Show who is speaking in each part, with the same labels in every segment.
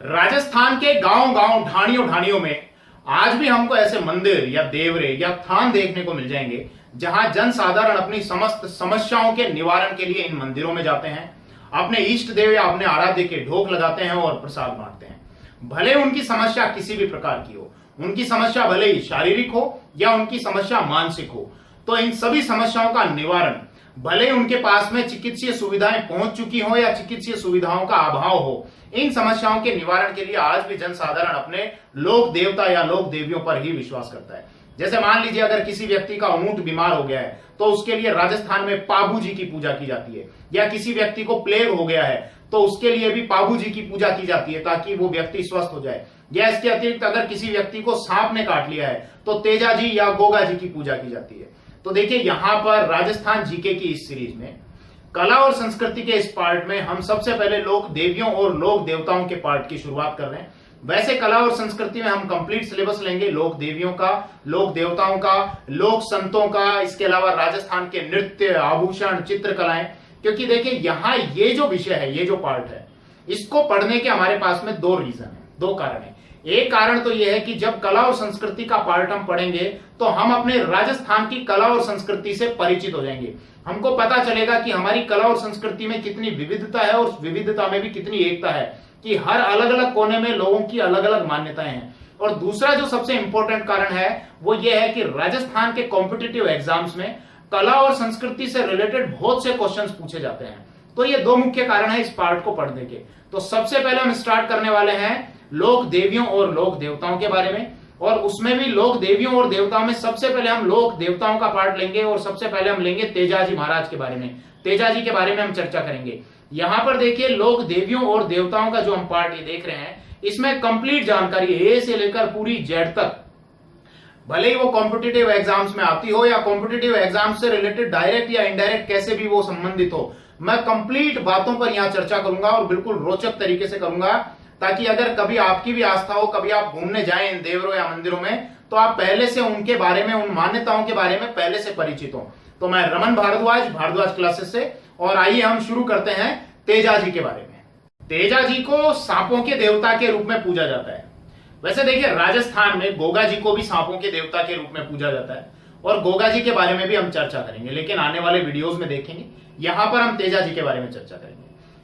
Speaker 1: राजस्थान के गांव गांव ढाणियों ढाणियों में आज भी हमको ऐसे मंदिर या देवरे या थान देखने को मिल जाएंगे जहां जनसाधारण अपनी समस्त समस्याओं के निवारण के लिए इन मंदिरों में जाते हैं, अपने इष्ट देव या अपने आराध्य के ढोक लगाते हैं और प्रसाद बांटते हैं। भले उनकी समस्या किसी भी प्रकार की हो, उनकी समस्या भले ही शारीरिक हो या उनकी समस्या मानसिक हो, तो इन सभी समस्याओं का निवारण भले ही उनके पास में चिकित्सीय सुविधाएं पहुंच चुकी हो या चिकित्सीय सुविधाओं का अभाव हो, इन समस्याओं के निवारण के लिए आज भी जनसाधारण अपने लोक देवता या लोक देवियों पर ही विश्वास करता है। जैसे मान लीजिए अगर किसी व्यक्ति का ऊंट बीमार हो गया है तो उसके लिए राजस्थान में पाबू जी की पूजा की जाती है, या किसी व्यक्ति को प्लेग हो गया है तो उसके लिए भी पाबू जी की पूजा की जाती है ताकि वो व्यक्ति स्वस्थ हो जाए। या इसके अतिरिक्त अगर किसी व्यक्ति को सांप ने काट लिया है तो तेजा जी या गोगा जी की पूजा की जाती है। तो देखिए यहां पर राजस्थान जीके की इस सीरीज में कला और संस्कृति के इस पार्ट में हम सबसे पहले लोक देवियों और लोक देवताओं के पार्ट की शुरुआत कर रहे हैं। वैसे कला और संस्कृति में हम कंप्लीट सिलेबस लेंगे लोक देवियों का, लोक देवताओं का, लोक संतों का, इसके अलावा राजस्थान के नृत्य, आभूषण, चित्रकलाएं। क्योंकि देखिए यहाँ ये जो विषय है, ये जो पार्ट है, इसको पढ़ने के हमारे पास में दो रीजन है, दो कारण है। एक कारण तो यह है कि जब कला और संस्कृति का पार्ट हम पढ़ेंगे तो हम अपने राजस्थान की कला और संस्कृति से परिचित हो जाएंगे। हमको पता चलेगा कि हमारी कला और संस्कृति में कितनी विविधता है और उस विविधता में भी कितनी एकता है, कि हर अलग अलग कोने में लोगों की अलग अलग मान्यताएं हैं। और दूसरा जो सबसे इंपॉर्टेंट कारण है वो ये है कि राजस्थान के कॉम्पिटिटिव एग्जाम्स में कला और संस्कृति से रिलेटेड बहुत से क्वेश्चंस पूछे जाते हैं। तो ये दो मुख्य कारण है इस पार्ट को पढ़ने के। तो सबसे पहले हम स्टार्ट करने वाले हैं लोक देवियों और लोक देवताओं के बारे में, और उसमें भी लोक देवियों और देवताओं में सबसे पहले हम लोक देवताओं का पार्ट लेंगे और सबसे पहले हम लेंगे तेजाजी महाराज के बारे में। तेजाजी के बारे में हम चर्चा करेंगे। यहां पर देखिए लोक देवियों और देवताओं का जो हम पार्ट ये देख रहे हैं, इसमें कंप्लीट जानकारी ए से लेकर पूरी जेड तक, भले ही वो कॉम्पिटिटिव एग्जाम्स में आती हो या कॉम्पिटिटिव एग्जाम से रिलेटेड डायरेक्ट या इनडायरेक्ट कैसे भी वो संबंधित हो, मैं कंप्लीट बातों पर यहां चर्चा करूंगा और बिल्कुल रोचक तरीके से करूंगा, ताकि अगर कभी आपकी भी आस्था हो, कभी आप घूमने जाएं इन देवरों या मंदिरों में, तो आप पहले से उनके बारे में, उन मान्यताओं के बारे में पहले से परिचित हो। तो मैं रमन भारद्वाज, भारद्वाज क्लासेस से, और आइए हम शुरू करते हैं तेजाजी के बारे में। तेजाजी को सांपों के देवता के रूप में पूजा जाता है। वैसे देखिए राजस्थान में गोगा जी को भी सांपों के देवता के रूप में पूजा जाता है, और गोगा जी के बारे में भी हम चर्चा करेंगे, लेकिन आने वाले वीडियोस में देखेंगे। यहां पर हम तेजाजी के बारे में चर्चा करेंगे।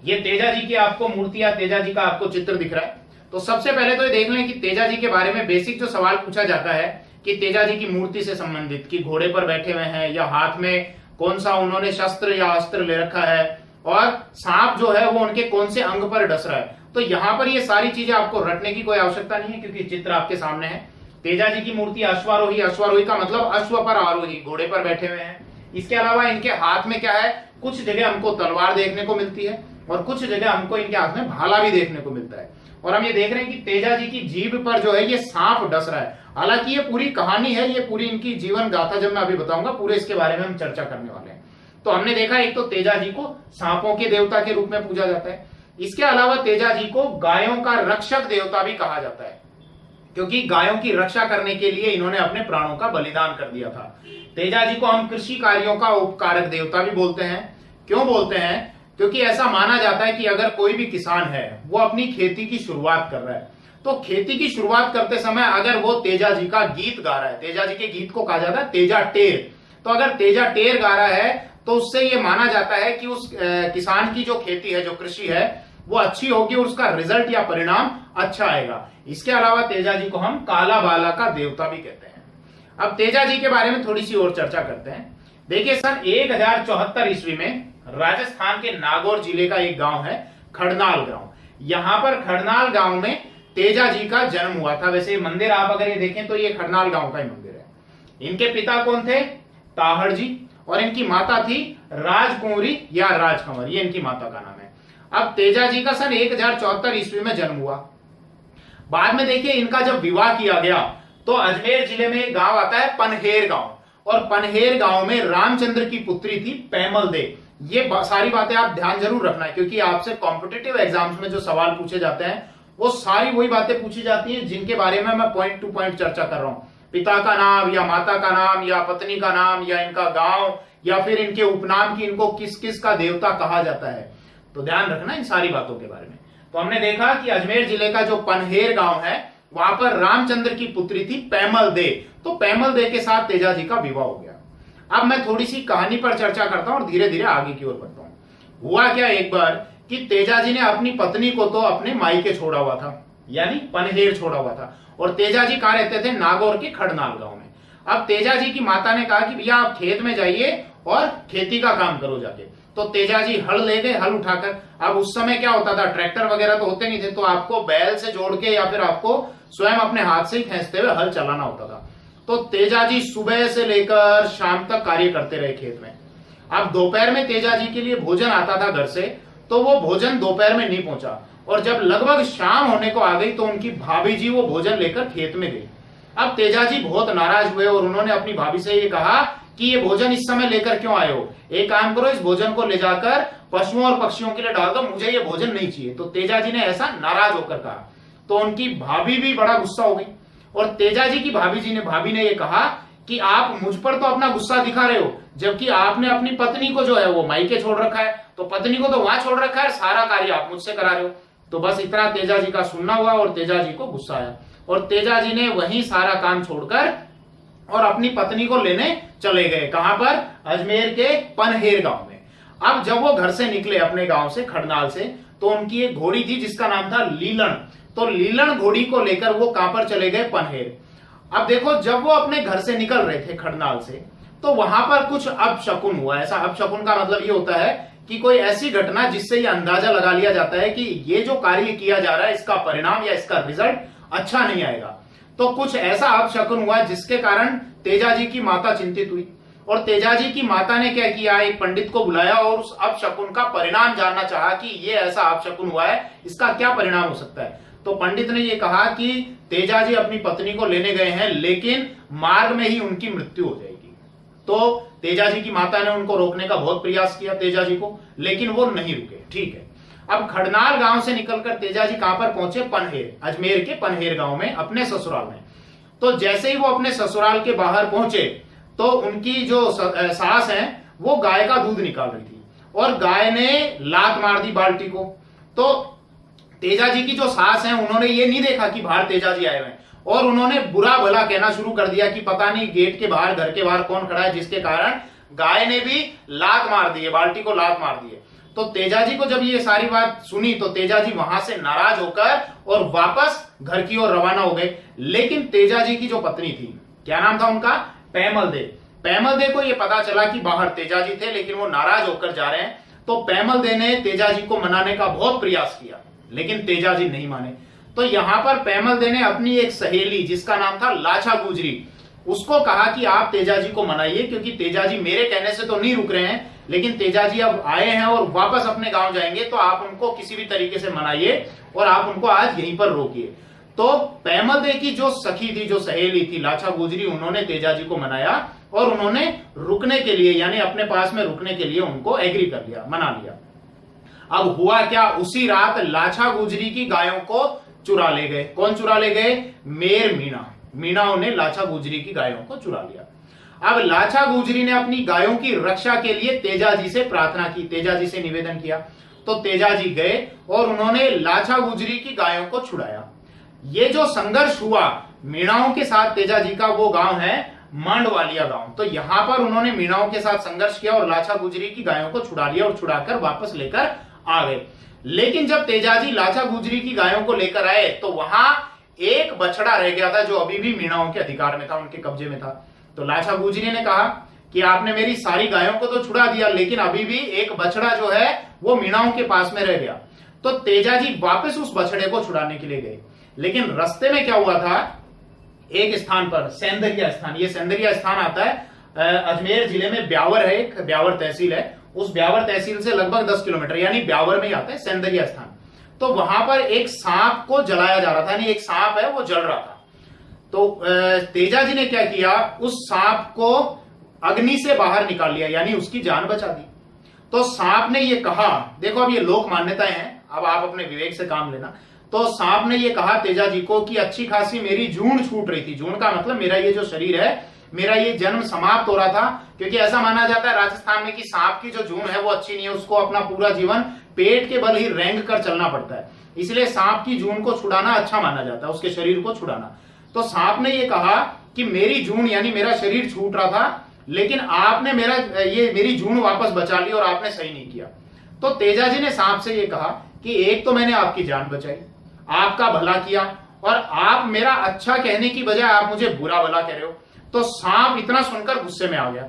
Speaker 1: ये तेजाजी की आपको मूर्ति या तेजाजी का आपको चित्र दिख रहा है। तो सबसे पहले तो ये देख लें कि तेजाजी के बारे में बेसिक जो सवाल पूछा जाता है कि तेजाजी की मूर्ति से संबंधित, कि घोड़े पर बैठे हुए हैं या हाथ में कौन सा उन्होंने शस्त्र या अस्त्र ले रखा है, और सांप जो है वो उनके कौन से अंग पर डस रहा है। तो यहाँ पर ये सारी चीजें आपको रटने की कोई आवश्यकता नहीं है, क्योंकि चित्र आपके सामने है। तेजाजी की मूर्ति अश्वारोही, अश्वारोही का मतलब अश्व पर आरोही, घोड़े पर बैठे हुए हैं। इसके अलावा इनके हाथ में क्या है, कुछ जगह हमको तलवार देखने को मिलती है और कुछ जगह हमको इनके हाथ में भाला भी देखने को मिलता है। और हम ये देख रहे हैं कि तेजाजी की जीभ पर जो है ये सांप डस रहा है। हालांकि ये पूरी कहानी है, ये पूरी इनकी जीवन गाथा जब मैं अभी बताऊंगा पूरे इसके बारे में हम चर्चा करने वाले हैं। तो हमने देखा एक तो तेजाजी को सांपों के देवता के रूप में पूजा जाता है। इसके अलावा तेजाजी को गायों का रक्षक देवता भी कहा जाता है, क्योंकि गायों की रक्षा करने के लिए इन्होंने अपने प्राणों का बलिदान कर दिया था। तेजाजी को हम कृषि कार्यों का उपकारक देवता भी बोलते हैं। क्यों बोलते हैं? क्योंकि ऐसा माना जाता है कि अगर कोई भी किसान है वो अपनी खेती की शुरुआत कर रहा है, तो खेती की शुरुआत करते समय अगर वो तेजाजी का गीत गा रहा है, तेजाजी के गीत को कहा जाता है तेजा टेर, तो अगर तेजा टेर गा रहा है तो उससे ये माना जाता है कि उस किसान की जो खेती है, जो कृषि है, वो अच्छी होगी और उसका रिजल्ट या परिणाम अच्छा आएगा। इसके अलावा तेजाजी को हम काला बाला का देवता भी कहते हैं। अब तेजाजी के बारे में थोड़ी सी और चर्चा करते हैं। देखिए सन 1074 ईस्वी में राजस्थान के नागौर जिले का एक गांव है खड़नाल गांव। यहां पर खड़नाल गांव में तेजाजी का जन्म हुआ था। वैसे मंदिर आप अगर ये देखें तो ये खड़नाल गांव का ही मंदिर है। इनके पिता कौन थे? ताहड़ जी, और इनकी माता थी राजकुंवरी या राजकंवर, ये इनकी माता का नाम है। अब तेजाजी का सन 1074 ईस्वी में जन्म हुआ। बाद में देखिए इनका जब विवाह किया गया तो अजमेर जिले में एक गांव आता है पनहेर गांव, और पनहेर गांव में रामचंद्र की पुत्री थी पैमल दे। ये सारी बातें आप ध्यान जरूर रखना है, क्योंकि आपसे कॉम्पिटिटिव एग्जाम्स में जो सवाल पूछे जाते हैं वो सारी वही बातें पूछी जाती हैं जिनके बारे में मैं पॉइंट टू पॉइंट चर्चा कर रहा हूं। पिता का नाम या माता का नाम या पत्नी का नाम या इनका गांव या फिर इनके उपनाम की इनको किस किस का देवता कहा जाता है, तो ध्यान रखना इन सारी बातों के बारे में। तो हमने देखा कि अजमेर जिले का जो पनहेर गांव है वहां पर रामचंद्र की पुत्री थी पैमल दे, तो पैमल दे के साथ तेजाजी का विवाह हो गया। अब मैं थोड़ी सी कहानी पर चर्चा करता हूं और धीरे धीरे आगे की ओर बढ़ता हूं। हुआ क्या एक बार कि तेजाजी ने अपनी पत्नी को तो अपने मायके छोड़ा हुआ था, यानी पनहेर छोड़ा हुआ था, और तेजाजी कहां रहते थे, नागौर के खड़नाल गांव में। अब तेजाजी की माता ने कहा कि भैया आप खेत में जाइए और खेती का काम करो जाके। तो तेजाजी हल ले गए, हल उठाकर। अब उस समय क्या होता था, ट्रैक्टर वगैरह तो होते नहीं थे, तो आपको बैल से जोड़ के या फिर आपको स्वयं अपने हाथ से ही खींचते हुए हल चलाना होता था। तो तेजाजी सुबह से लेकर शाम तक कार्य करते रहे खेत में। अब दोपहर में तेजाजी के लिए भोजन आता था घर से, तो वो भोजन दोपहर में नहीं पहुंचा, और जब लगभग शाम होने को आ गई तो उनकी भाभी जी वो भोजन लेकर खेत में गई। अब तेजाजी बहुत नाराज हुए और उन्होंने अपनी भाभी से ये कहा कि ये भोजन इस समय लेकर क्यों आए हो, एक काम करो, इस भोजन को ले जाकर पशुओं और पक्षियों के लिए डाल दो, मुझे ये भोजन नहीं चाहिए। तो तेजाजी ने ऐसा नाराज होकर कहा, तो उनकी भाभी भी बड़ा गुस्सा हो गई, और तेजाजी की भाभी ने ये कहा कि आप मुझ पर तो अपना गुस्सा दिखा रहे हो, जबकि आपने अपनी पत्नी को जो है वो मायके छोड़ रखा है, तो पत्नी को तो वहां छोड़ रखा है, सारा कार्य आप मुझसे करा रहे हो। तो बस इतना तेजाजी का सुनना हुआ और तेजाजी को गुस्सा आया, और तेजाजी ने वहीं सारा काम छोड़कर और अपनी पत्नी को लेने चले गए। कहां पर, अजमेर के पनहेर गांव में। अब जब वो घर से निकले अपने गांव से, खड़नाल से, तो उनकी एक घोड़ी थी जिसका नाम था लीलन। तो लीलन घोड़ी को लेकर वो कहां पर चले गए, पनहेर। अब देखो, जब वो अपने घर से निकल रहे थे खड़नाल से, तो वहां पर कुछ अपशकुन हुआ। ऐसा अपशकुन का मतलब ये होता है कि कोई ऐसी घटना जिससे ये अंदाजा लगा लिया जाता है कि ये जो कार्य किया जा रहा है इसका परिणाम या इसका रिजल्ट अच्छा नहीं आएगा। तो कुछ ऐसा अपशकुन हुआ जिसके कारण तेजाजी की माता चिंतित हुई, और तेजाजी की माता ने क्या किया, एक पंडित को बुलाया और उस अपशकुन का परिणाम जानना चाहा कि ये ऐसा अपशकुन हुआ है, इसका क्या परिणाम हो सकता है। तो पंडित ने ये कहा कि तेजाजी अपनी पत्नी को लेने गए हैं, लेकिन मार्ग में ही उनकी मृत्यु हो जाएगी। तो तेजाजी की माता ने उनको रोकने का बहुत प्रयास किया तेजाजी को, लेकिन वो नहीं रुके। ठीक है, अब खड़नाल गांव से निकलकर तेजाजी कहां पर पहुंचे, पनहेर, अजमेर के पनहेर गांव में, अपने ससुराल में। तो जैसे ही वो अपने ससुराल के बाहर पहुंचे, तो उनकी जो सास है वो गाय का दूध निकाल रही थी, और गाय ने लात मार दी बाल्टी को। तो तेजाजी की जो सास है उन्होंने ये नहीं देखा कि बाहर तेजाजी आए हुए हैं, और उन्होंने बुरा भला कहना शुरू कर दिया कि पता नहीं गेट के बाहर, घर के बाहर कौन खड़ा है, जिसके कारण गाय ने भी लात मार दी है, बाल्टी को लात मार दी है। तो तेजाजी को जब ये सारी बात सुनी तो तेजाजी वहां से नाराज होकर और वापस घर की ओर रवाना हो गए। लेकिन तेजाजी की जो पत्नी थी, क्या नाम था उनका, पैमल दे। पैमल दे को ये पता चला कि बाहर तेजाजी थे, लेकिन वो नाराज होकर जा रहे हैं। तो पैमल दे ने तेजाजी को मनाने का बहुत प्रयास किया, लेकिन तेजाजी नहीं माने। तो यहां पर पैमल दे ने अपनी एक सहेली जिसका नाम था लाछा गुजरी, उसको कहा कि आप तेजाजी को मनाइए, क्योंकि तेजाजी मेरे कहने से तो नहीं रुक रहे हैं, लेकिन तेजाजी अब आए हैं और वापस अपने गांव जाएंगे, तो आप उनको किसी भी तरीके से मनाइए और आप उनको आज यहीं पर रोकिए। तो पैमल दे की जो सखी थी, जो सहेली थी लाछा गुजरी, उन्होंने तेजाजी को मनाया और उन्होंने रुकने के लिए, यानी अपने पास में रुकने के लिए उनको एग्री कर लिया, मना लिया। अब हुआ क्या, उसी रात लाछा गुजरी की गायों को चुरा ले गए। कौन चुरा ले गए, मेर मीणा। मीणाओं ने लाछा गुजरी की गायों को चुरा लिया। अब लाछा गुजरी ने अपनी गायों की रक्षा के लिए तेजाजी से प्रार्थना की, तेजाजी से निवेदन किया। तो तेजाजी गए और उन्होंने लाछा गुजरी की गायों को छुड़ाया। ये जो संघर्ष हुआ मीणाओं के साथ तेजाजी का, वो गांव है मांडवालिया गांव। तो यहां पर उन्होंने मीणाओं के साथ संघर्ष किया और लाछा गुजरी की गायों को छुड़ा लिया और छुड़ाकर वापस लेकर आ गए। लेकिन जब तेजाजी लाछा गुजरी की गायों को लेकर आए तो वहां एक बछड़ा रह गया था जो अभी भी मीणाओं के अधिकार में था, उनके कब्जे में था। तो लाछा गुजरी ने कहा कि आपने मेरी सारी गायों को तो छुड़ा दिया, लेकिन अभी भी एक बछड़ा जो है वो मीणाओं के पास में रह गया। तो तेजाजी वापस उस बछड़े को छुड़ाने के लिए गए, लेकिन रास्ते में क्या हुआ था, एक स्थान पर सेंदरिया स्थान, ये सेंदरिया स्थान आता है अजमेर जिले में, ब्यावर है, एक ब्यावर तहसील है, उस ब्यावर तहसील से लगभग 10 किलोमीटर, यानी ब्यावर में ही आता है सेंदरिया स्थान। तो वहां पर एक सांप को जलाया जा रहा था, यानी एक सांप है वो जल रहा था। तो तेजाजी ने क्या किया, उस सांप को अग्नि से बाहर निकाल लिया, यानी उसकी जान बचा दी। तो सांप ने ये कहा, देखो अब ये लोक मान्यताएं हैं, अब आप अपने विवेक से काम लेना। तो सांप ने ये कहा तेजाजी को कि अच्छी खासी मेरी जून छूट रही थी। जून का मतलब मेरा ये जो शरीर है, मेरा ये जन्म समाप्त हो रहा था, क्योंकि ऐसा माना जाता है राजस्थान में कि सांप की जो जून है वो अच्छी नहीं है, उसको अपना पूरा जीवन पेट के बल ही रेंग कर चलना पड़ता है। इसलिए सांप की जून को छुड़ाना अच्छा माना जाता है, उसके शरीर को छुड़ाना। तो सांप ने ये कहा कि मेरी जून यानी मेरा शरीर छूट रहा था, लेकिन आपने मेरी जून वापस बचा ली और आपने सही नहीं किया। तो तेजाजी ने सांप से ये कहा कि एक तो मैंने आपकी जान बचाई, आपका भला किया, और आप मेरा अच्छा कहने की बजाय आप मुझे बुरा भला कह रहे हो। तो सांप इतना सुनकर गुस्से में आ गया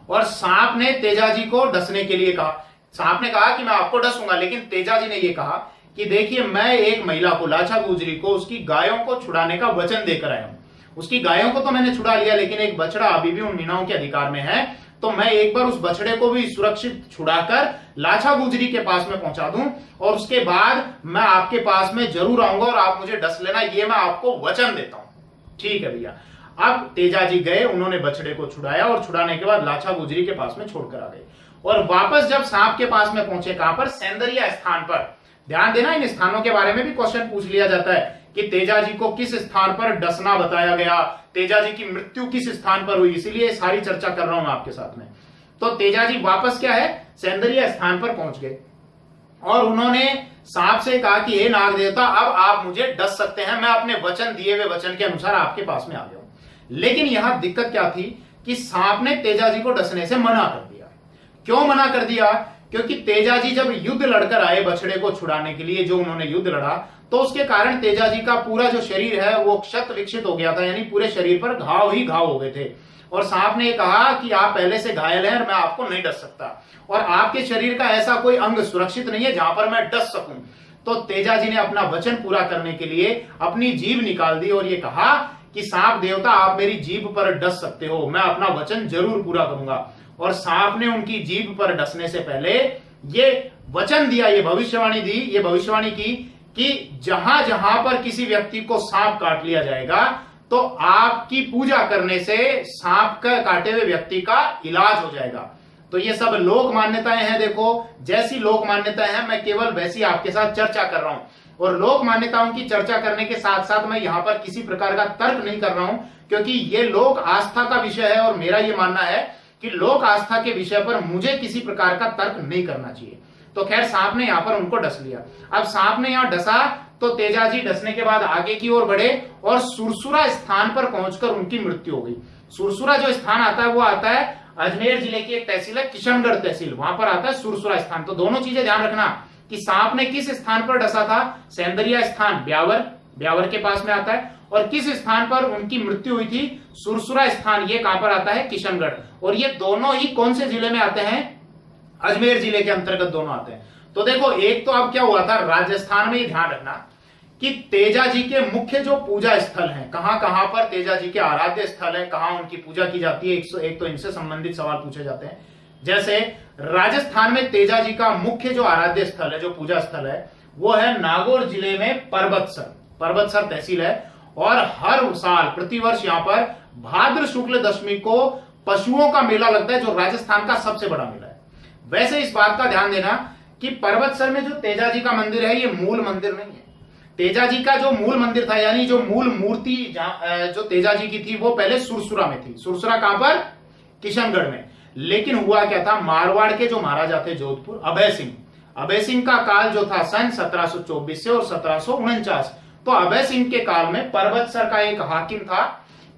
Speaker 1: और सांप ने तेजाजी को डसने के लिए कहा। सांप ने कहा कि मैं आपको डसूंगा, लेकिन तेजाजी ने यह कहा कि देखिए मैं एक महिला को, लाछा गुजरी को, उसकी गायों को छुड़ाने का वचन देकर आया हूं। उसकी गायों को तो मैंने छुड़ा लिया, लेकिन एक बछड़ा अभी भी उन मीनाओं के अधिकार में है, तो मैं एक बार उस बछड़े को भी सुरक्षित छुड़ाकर लाछा गुजरी के पास में पहुंचा दूं, और उसके बाद मैं आपके पास में जरूर आऊंगा और आप मुझे डस लेना, ये मैं आपको वचन देता हूं। ठीक है भैया। अब तेजाजी गए, उन्होंने बछड़े को छुड़ाया और छुड़ाने के बाद लाछा गुजरी के पास में छोड़कर आ गए। और वापस जब सांप के पास में पहुंचे, कहां पर? सेंदरिया स्थान पर। ध्यान देना, इन स्थानों के बारे में भी क्वेश्चन पूछ लिया जाता है कि तेजाजी को किस स्थान पर डसना बताया गया, तेजाजी की मृत्यु किस स्थान पर हुई, इसीलिए सारी चर्चा कर रहा हूं आपके साथ में। तो तेजाजी वापस क्या है, सेंदरिया स्थान पर पहुंच गए और उन्होंने सांप से कहा कि हे नाग देवता, अब आप मुझे डस सकते हैं, मैं अपने वचन दिए हुए वचन के अनुसार आपके पास में आ गया हूं। लेकिन यहां दिक्कत क्या थी कि सांप ने तेजाजी को डसने से मना कर दिया। क्यों मना कर दिया? क्योंकि तेजाजी जब युद्ध लड़कर आए बछड़े को छुड़ाने के लिए, जो उन्होंने युद्ध लड़ा, तो उसके कारण तेजाजी का पूरा जो शरीर है वो क्षत विक्षित हो गया था, यानी पूरे शरीर पर घाव ही घाव हो गए थे। और सांप ने कहा कि आप पहले से घायल हैं और मैं आपको नहीं डस सकता, और आपके शरीर का ऐसा कोई अंग सुरक्षित नहीं है जहां पर मैं डस सकूं। तो तेजाजी ने अपना वचन पूरा करने के लिए अपनी जीभ निकाल दी और ये कहा कि सांप देवता, आप मेरी जीभ पर डस सकते हो, मैं अपना वचन जरूर पूरा करूंगा। और सांप ने उनकी जीभ पर डसने से पहले ये वचन दिया, ये भविष्यवाणी की कि जहां जहां पर किसी व्यक्ति को सांप काट लिया जाएगा, तो आपकी पूजा करने से सांप का काटे हुए व्यक्ति का इलाज हो जाएगा। तो ये सब लोक मान्यताएं हैं। देखो, जैसी लोक मान्यताएं हैं, मैं केवल वैसी आपके साथ चर्चा कर रहा हूं, और लोक मान्यताओं की चर्चा करने के साथ साथ मैं यहां पर किसी प्रकार का तर्क नहीं कर रहा हूं, क्योंकि ये लोक आस्था का विषय है और मेरा ये मानना है कि लोक आस्था के विषय पर मुझे किसी प्रकार का तर्क नहीं करना चाहिए। तो खैर, सांप ने यहां पर उनको डस लिया। अब सांप ने यहां डसा तो तेजाजी डसने के बाद आगे की ओर बढ़े और सुरसुरा स्थान पर पहुंचकर उनकी मृत्यु हो गई। सुरसुरा जो स्थान आता है वो आता है अजमेर जिले की एक तहसील है, किशनगढ़ तहसील, वहां पर आता है सुरसुरा स्थान। तो दोनों चीजें ध्यान रखना कि सांप ने किस स्थान पर डसा था, सेंदरिया स्थान ब्यावर के पास में आता है, और किस स्थान पर उनकी मृत्यु हुई थी, सुरसुरा स्थान, ये कहां पर आता है, किशनगढ़। और ये दोनों ही कौन से जिले में आते हैं, अजमेर जिले के अंतर्गत दोनों आते हैं। तो देखो, एक तो अब क्या हुआ था, राजस्थान में ही ध्यान रखना कि तेजाजी के मुख्य जो पूजा स्थल हैं, कहां कहां पर तेजाजी के आराध्य स्थल है, कहां उनकी पूजा की जाती है, एक तो इनसे संबंधित सवाल पूछे जाते हैं। जैसे राजस्थान में तेजाजी का मुख्य जो आराध्य स्थल है, जो पूजा स्थल है, वो है नागौर जिले में परबतसर तहसील है। और हर साल प्रतिवर्ष यहां पर भाद्र शुक्ल दशमी को पशुओं का मेला लगता है, जो राजस्थान का सबसे बड़ा मेला है। वैसे इस बात का ध्यान देना कि परबतसर में जो तेजाजी का मंदिर है, ये मूल मंदिर नहीं है। तेजाजी का जो मूल मंदिर था, यानी जो मूल मूर्ति जो तेजाजी की थी, वो पहले सुरसुरा में थी। सुरसुरा कहां पर? किशनगढ़ में। लेकिन हुआ क्या था, मारवाड़ के जो महाराजा थे जोधपुर, अभय सिंह का काल जो था सन 1724 से और 1749, तो अभय सिंह के काल में परबतसर का एक हाकिम था,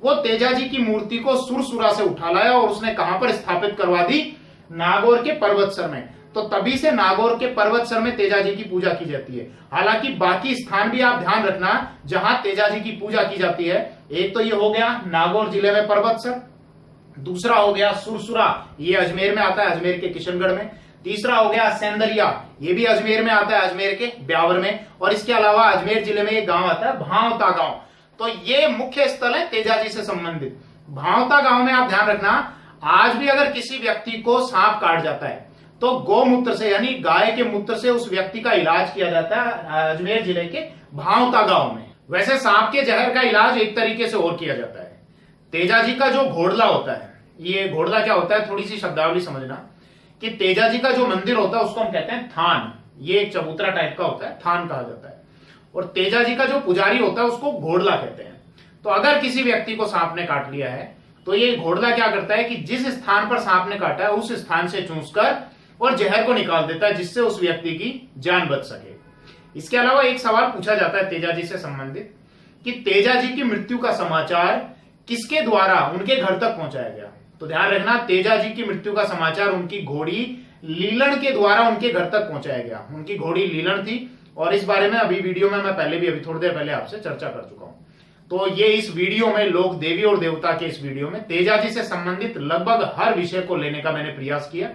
Speaker 1: वो तेजाजी की मूर्ति को सुरसुरा से उठा लाया और उसने कहां पर स्थापित करवा दी, नागौर के परबतसर में। तो तभी से नागौर के परबतसर में तेजाजी की पूजा की जाती है। हालांकि बाकी स्थान भी आप ध्यान रखना जहां तेजाजी की पूजा की जाती है। एक तो ये हो गया नागौर जिले में परबतसर, दूसरा हो गया सुरसुरा, ये अजमेर में आता है, अजमेर के किशनगढ़ में। तीसरा हो गया सेंदरिया, ये भी अजमेर में आता है, अजमेर के ब्यावर में। और इसके अलावा अजमेर जिले में एक गांव आता है भांवता गांव। तो ये मुख्य स्थल है तेजाजी से संबंधित। भांवता गांव में आप ध्यान रखना, आज भी अगर किसी व्यक्ति को सांप काट जाता है तो गौमूत्र से, यानी गाय के मूत्र से उस व्यक्ति का इलाज किया जाता है अजमेर जिले के भांवता गांव में। वैसे सांप के जहर का इलाज एक तरीके से और किया जाता है। तेजाजी का जो घोड़ला होता है, ये घोड़ला क्या होता है, थोड़ी सी शब्दावली समझना कि तेजाजी का जो मंदिर होता है उसको हम कहते हैं थान। ये एक चबूतरा टाइप का होता है, थान कहा जाता है। और तेजाजी का जो पुजारी होता है उसको घोड़ला कहते हैं। तो अगर किसी व्यक्ति को सांप ने काट लिया है तो ये घोड़ला क्या करता है कि जिस स्थान पर सांप ने काटा है उस स्थान से चूसकर और जहर को निकाल देता है, जिससे उस व्यक्ति की जान बच सके। इसके अलावा एक सवाल पूछा जाता है तेजा जी से संबंधित कि तेजा जी की मृत्यु का समाचार किसके द्वारा उनके घर तक पहुंचाया गया। तो ध्यान रखना, तेजा जी की मृत्यु का समाचार उनकी घोड़ी लीलन के द्वारा उनके घर तक पहुंचाया गया। उनकी घोड़ी लीलन थी और इस बारे में अभी वीडियो में मैं पहले भी अभी थोड़ी देर पहले आपसे चर्चा कर चुका हूं। तो ये इस वीडियो में लोक देवी और देवता के इस वीडियो में तेजा जी से संबंधित लगभग हर विषय को लेने का मैंने प्रयास किया।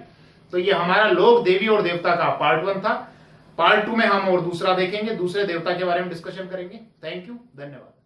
Speaker 1: तो ये हमारा लोक देवी और देवता का पार्ट 1 था। पार्ट 2 में हम और दूसरा देखेंगे, दूसरे देवता के बारे में डिस्कशन करेंगे। थैंक यू, धन्यवाद।